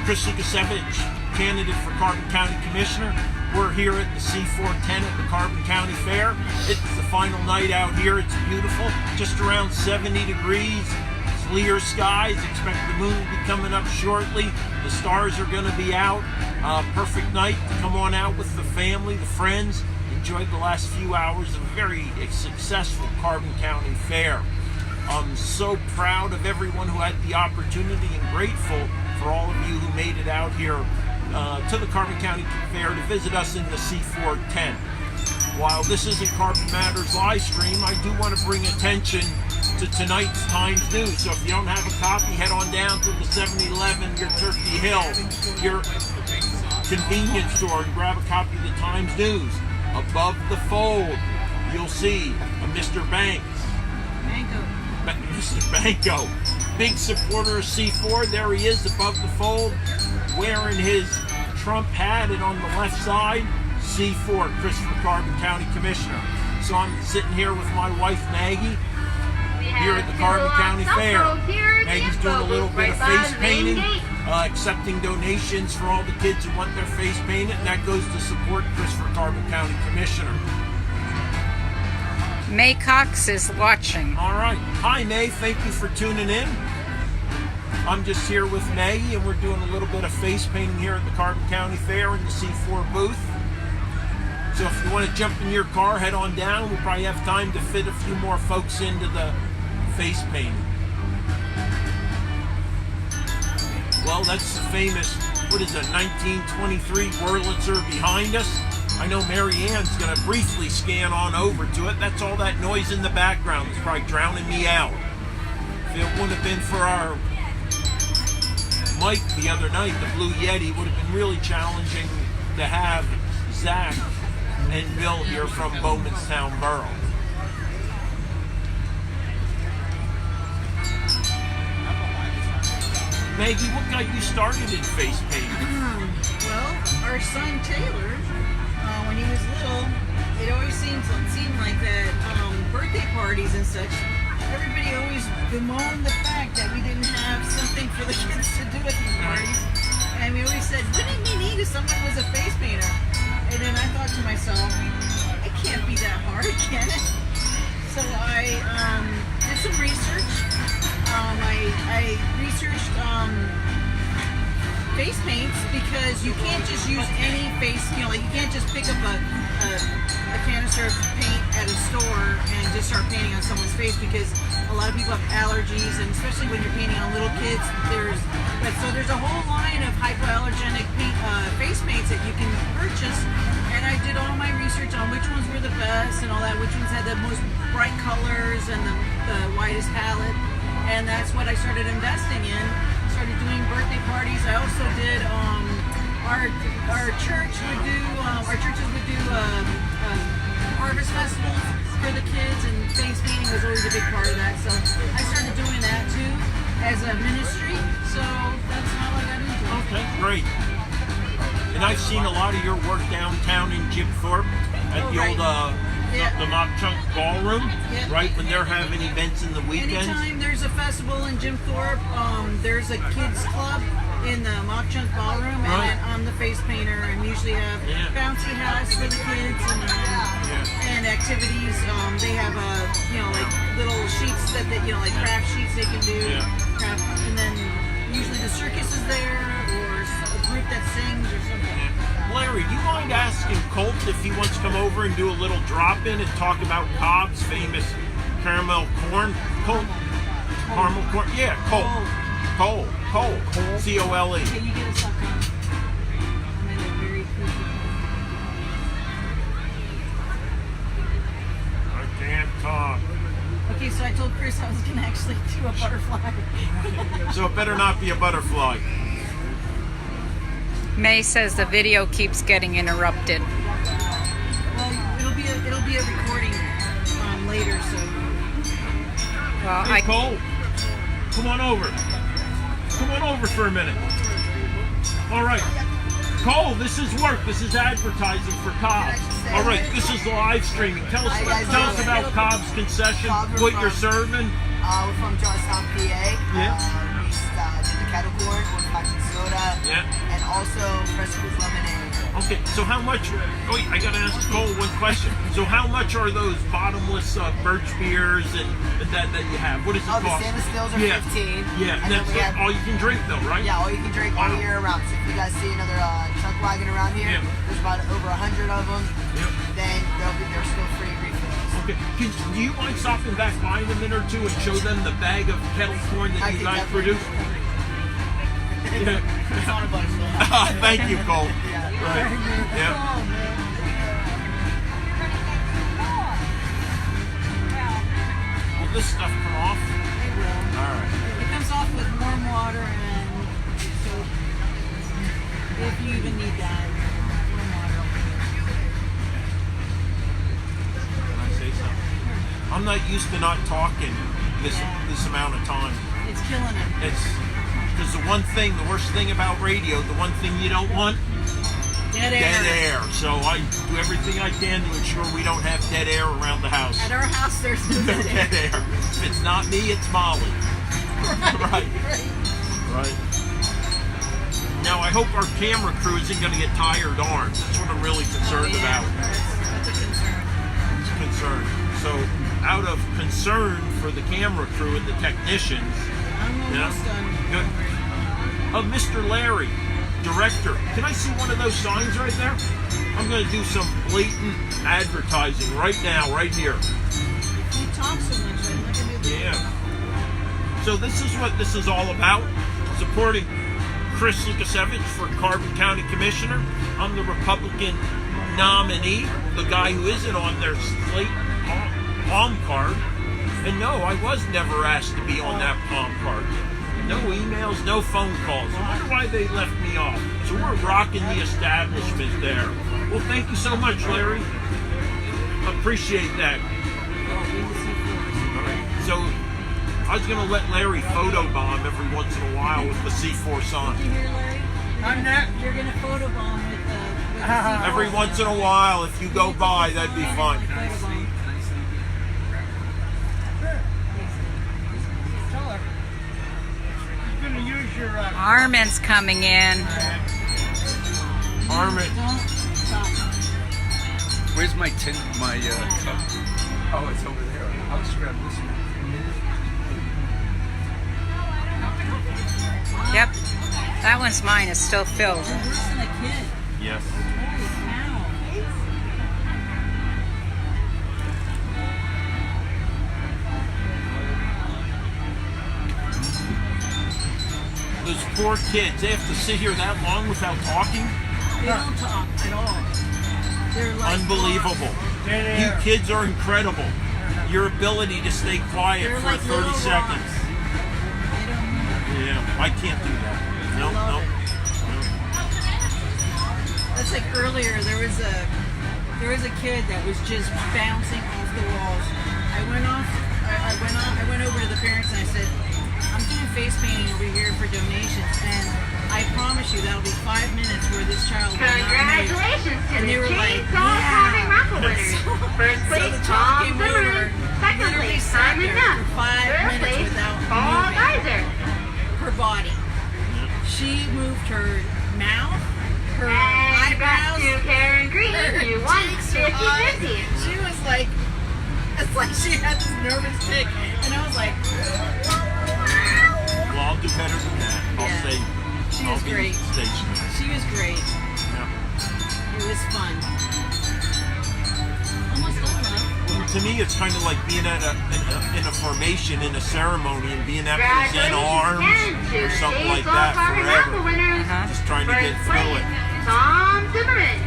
Chris Lukasevich, candidate for Carbon County Commissioner. We're here at the C4 tent at the Carbon County Fair. It's the final night out here. It's beautiful. Just around 70 degrees. It's clear skies. Expect the moon will be coming up shortly. The stars are going to be out. Perfect night to come on out with the family, the friends. Enjoyed the last few hours of a very successful Carbon County Fair. I'm so proud of everyone who had the opportunity and grateful for all of you who made it out here to the Carbon County Fair to visit us in the C4 tent. While this isn't Carbon Matters live stream, I do want to bring attention to tonight's Times News. So if you don't have a copy, head on down to the 7-Eleven, your Turkey Hill, your convenience store, and grab a copy of the Times News. Above the fold, you'll see a Mr. Banks. Mr. Banco, big supporter of C4. There he is above the fold, wearing his Trump hat, and on the left side, C4, Christopher Carbon County Commissioner. So I'm sitting here with my wife Maggie here at the Carbon County Fair. Maggie's doing a little bit of face painting, accepting donations for all the kids who want their face painted, and that goes to support Christopher Carbon County Commissioner. May Cox is watching. All right. Hi, May. Thank you for tuning in. I'm just here with Maggie, and we're doing a little bit of face painting here at the Carbon County Fair in the C4 booth. So if you want to jump in your car, head on down. We'll probably have time to fit a few more folks into the face painting. Well, that's the famous, what is it, 1923 Wurlitzer behind us. I know Mary Ann's going to briefly scan on over to it. That's all that noise in the background. It's probably drowning me out. If it wouldn't have been for our mic the other night, the Blue Yeti, it would have been really challenging to have Zach and Bill here from Bowmanstown Borough. Maggie, what got you started in face painting? Well, our son Taylor, when he was little, it always seemed like that birthday parties and such, everybody always bemoaned the fact that we didn't have something for the kids to do at these parties. And we always said, wouldn't we need if someone was a face painter? And then I thought to myself, it can't be that hard, can it? So I did some research. I researched face paints, because you can't just use any face, like you can't just pick up a canister of paint at a store and just start painting on someone's face, because a lot of people have allergies, and especially when you're painting on little kids, so there's a whole line of hypoallergenic face paints that you can purchase. And I did all my research on which ones were the best and all that, which ones had the most bright colors and the widest palette, and that's what I started investing in. Started doing birthday parties. I also did our churches would do harvest festivals for the kids, and face painting was always a big part of that. So I started doing that too as a ministry. So that's how I got into it. Okay, great. And I've seen a lot of your work downtown in Jim Thorpe at the old the Mock Chunk Ballroom, right, when they're having events in the weekends. Anytime there's a festival in Jim Thorpe, there's a kids club in the Mock Chunk Ballroom, and I'm the face painter, and usually have bouncy house for the kids and activities. They have like little sheets that they, like craft sheets they can do, and then usually the circus is there, or a group that sings or something. Larry, do you mind asking Colt if he wants to come over and do a little drop-in and talk about Cobb's famous caramel corn? Colt? Caramel corn? Yeah, Colt. Cole. C-O-L-E. Can you get a suck on? I can't talk. Okay, so I told Chris I was going to actually do a butterfly. So it better not be a butterfly. May says the video keeps getting interrupted. Well, it'll be a recording later, so. Well, Hey, Cole, come on over. Come on over for a minute. All right. Cole, this is work. This is advertising for Cobb's. All right, this is live streaming. Tell us about Cobb's Concession, what you're serving. We're from Georgetown, PA. Yeah. We did the kettle corn, 1 pack of soda, Yeah. and also fresh squeezed lemonade. Okay, so how much? Oh, wait, I gotta ask Cole one question. So how much are those bottomless birch beers and that you have? What does it Oh, the cost? stainless steels are Yeah. 15. Yeah, and then that's we have, all you can drink though, right? yeah, all you can drink all year round. So if you guys see another truck wagon around here, Yeah. there's about over 100 of them. Yep. Then they're still free refills. Okay. Do you mind stopping back by in a minute or two and show them the bag of kettle corn that I you can guys definitely- produce? Yeah. It's on a bunch though. Thank you, Cole. Yeah. Right. Yeah. Will this stuff come off? It will. All right. It comes off with warm water and soap. If you even need that. Warm water. Can I say something? I'm not used to not talking this amount of time. It's killing it. It's because the worst thing about radio, the one thing you don't want, Dead dead air. So I do everything I can to ensure we don't have dead air around the house. At our house, there's no No dead air. dead air. If it's not me, it's Molly. Right. Right. Now I hope our camera crew isn't going to get tired arms. That's what I'm really concerned about. That's a concern. It's a concern. So out of concern for the camera crew and the technicians, I'm almost done. good. Mr. Larry, director, can I see one of those signs right there? I'm going to do some blatant advertising right now, right here. You talk so much. I'm not gonna do the Yeah. So this is what this is all about. Supporting Chris Lukasevich for Carbon County Commissioner. I'm the Republican nominee, the guy who isn't on their slate palm card. And no, I was never asked to be on that palm card. No emails, no phone calls. I wonder why they left me off. So we're rocking the establishment there. Well, thank you so much, Larry. Appreciate that. So I was going to let Larry photobomb every once in a while with the C4 sign. Did you hear, Larry? You're gonna photobomb with the C4 Every once in a while, if you go by, that'd be fun. Photobomb. Armin's coming in. Armin. Don't stop. Where's my tin? My cup? Oh, it's over there. I'll just grab this one. Yep. That one's mine. It's still filled. Worse than a kid. Yes. Holy cow. Those poor kids, they have to sit here that long without talking? They don't talk at all. They're like Unbelievable. You kids are incredible. Your ability to stay quiet They're for like 30 little seconds. rocks. They don't move. Yeah, I can't do that. No, love no. it. That's like earlier. There was a kid that was just bouncing off the walls. I went over to the parents and I said, I'm doing face painting over here for donations, and I promise you that'll be 5 minutes where this child will not move. Congratulations to And the they were like, Chainsaw Carving yeah. Raffle winners. First So place, the child Tom came over, Zimmerman. Second literally place, sat Simon there Nutt. for 5 Third minutes place, without Paul moving Geiser. her body. She moved her mouth, her And back eyebrows, to Karen Green, her who won cheeks, her eyes. 50-50. She was like, it's like she had this nervous tick, and I was like, Well, I'll do better than that. I'll Yeah. say, She I'll was be great. stationary. she was great. Yeah. It was fun. Almost done, love. To me, it's kind of like being at in a formation, in a ceremony, and being at present arms or something like that forever. Just trying to get through it. Tom Zimmerman.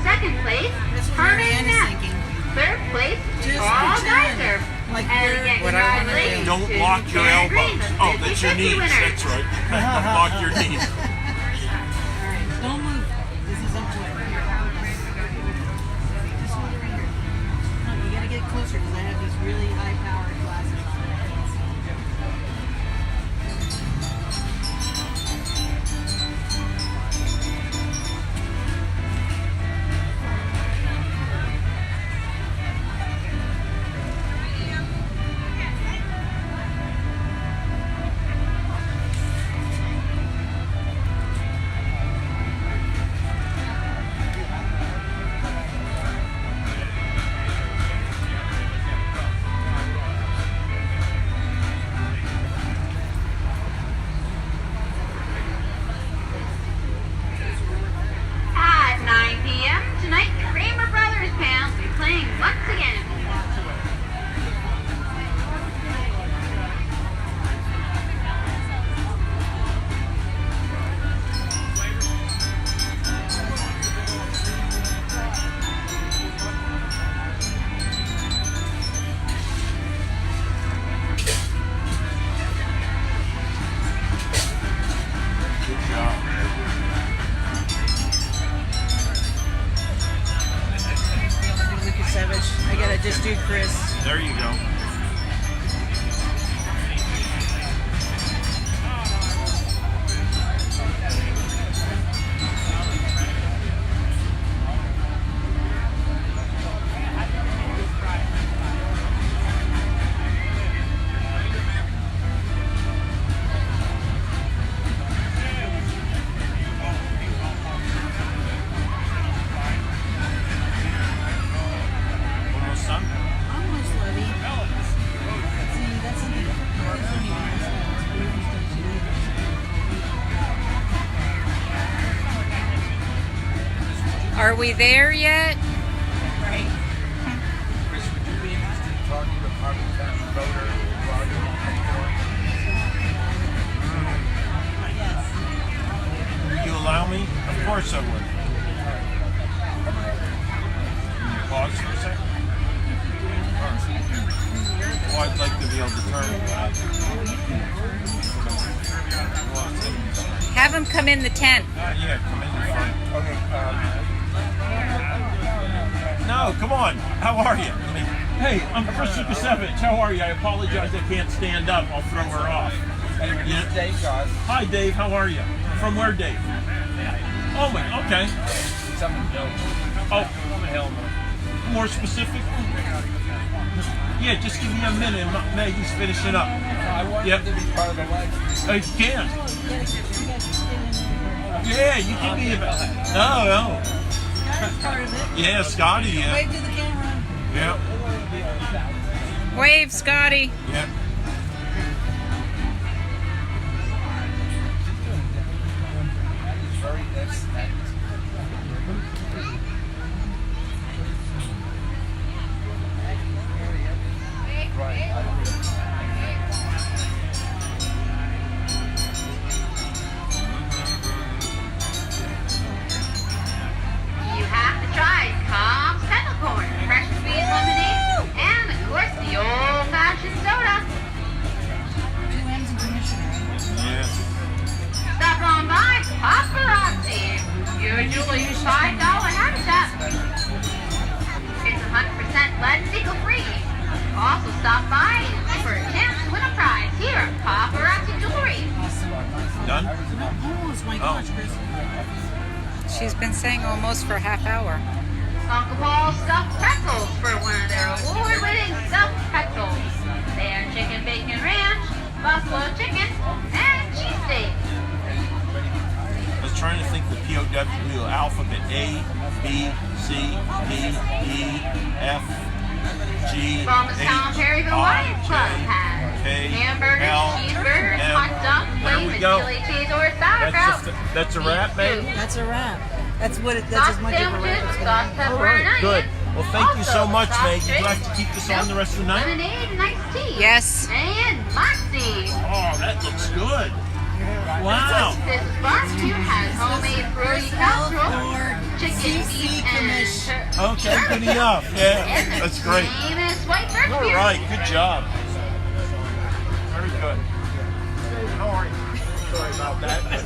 Second place, That's what Herman Marianne is Knapp. thinking. Third place, Just Paul pretend. Geiser. Like And you're- again, What I wanna do. congratulations Don't to lock your Karen Green, elbows. the Oh, that's your 50-50 knees. winner. That's right. Lock your knees. Alright, don't move. This is important. Just hold it right here. No, you gotta get closer because I have these really high powered glasses on. just do Chris. There you go. Almost done. Almost, Levy. See, that's something. Are we there yet? Right. Chris, would you be interested in talking to Carbon County voter while you're on Yes. Will you allow me? Of course I would. Can you pause for a second? Well, I'd like to be able to turn. Have him come in the tent. Yeah, come in the front. Okay, No, come on. How are you? Hey, I'm Chris Civic. How are you? I apologize I can't stand up. I'll throw her off. yeah. Dave, guys. Hi, Dave. How are you? From where, Dave? Oh, my. Okay. Something built. Oh, more specific? Yeah, just give me a minute. Maggie's finishing up. I want Yep. you to be part of the life. I can. Yeah, you can be about that. No. That's part of it. Yeah, Scotty, yeah. Wave to the camera. Yeah. Wave, Scotty. Yeah. It's very You have to try Cobb's Peppercorn, fresh squeezed lemonade, and of course the old-fashioned soda. 2 M's and commissioner. Yeah. Stop on by Paparazzi, usually $5 habitat. It's 100% lead and nickel-free. Also stop by for a chance to win a prize here at Paparazzi Jewelry. Done? Almost, my gosh, Chris. She's been saying almost for a half hour. Uncle Paul's stuffed pretzels for one of their award-winning stuffed pretzels. They are chicken bacon ranch, buffalo chicken, and cheesesteak. I was trying to think the POW alphabet A, B, C, D, E, F, G, Thomastown H, Perryville I, Lions Club J, has K, hamburgers, L, cheeseburgers, M. hot dogs, There we wings, go. chili cheese, or sauerkraut. That's a wrap, man. That's a wrap. That's what it. That's Sauce as much of a sandwiches wrap as with gonna sauce, be. pepper, and onion. Good. Well, thank you so Also, much, soft Meg. Do I drinks, have to keep this on the rest of the night? lemonade and iced tea. Yes. And moxie. Oh, that looks good. Wow. This barbecue has homemade fruity casserole, chicken, beef, and Okay, good enough. Yeah, that's great. famous white birch All beer. right, good job. Very good. How are you? Sorry about that.